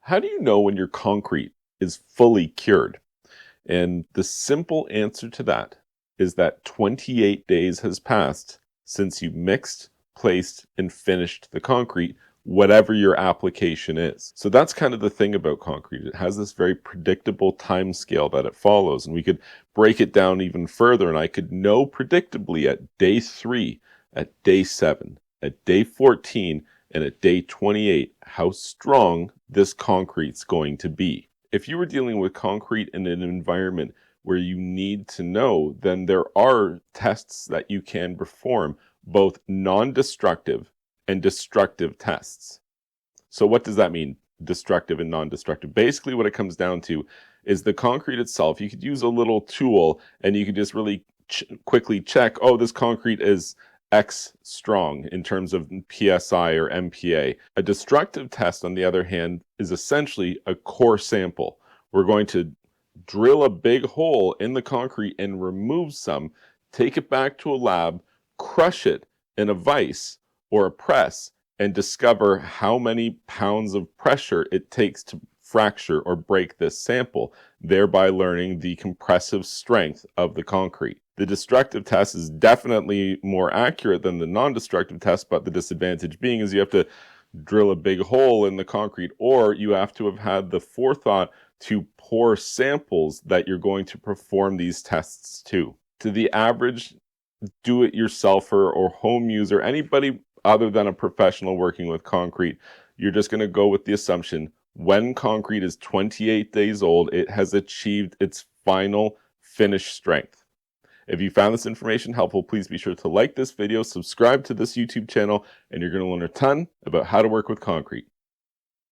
How do you know when your concrete is fully cured? And the simple answer to that is that 28 days has passed since you mixed, placed, and finished the concrete, whatever your application is. So that's kind of the thing about concrete. It has this very predictable time scale that it follows. And we could break it down even further, and I could know predictably at day 3, at day 7, at day 14, and at day 28 how strong this concrete's going to be. If you were dealing with concrete in an environment where you need to know, then there are tests that you can perform, both non-destructive and destructive tests. So what does that mean, destructive and non-destructive? Basically what it comes down to is the concrete itself. You could use a little tool and you could just really quickly check, oh, this concrete is X strong in terms of PSI or MPa. A destructive test, on the other hand, is essentially a core sample. We're going to drill a big hole in the concrete and remove some, take it back to a lab, crush it in a vise or a press, and discover how many pounds of pressure it takes to fracture or break this sample, thereby learning the compressive strength of the concrete. The destructive test is definitely more accurate than the non-destructive test, but the disadvantage being is you have to drill a big hole in the concrete, or you have to have had the forethought to pour samples that you're going to perform these tests to. To the average do-it-yourselfer or home user, anybody other than a professional working with concrete, you're just going to go with the assumption when concrete is 28 days old, it has achieved its final finished strength. If you found this information helpful, please be sure to like this video, subscribe to this YouTube channel, and you're going to learn a ton about how to work with concrete.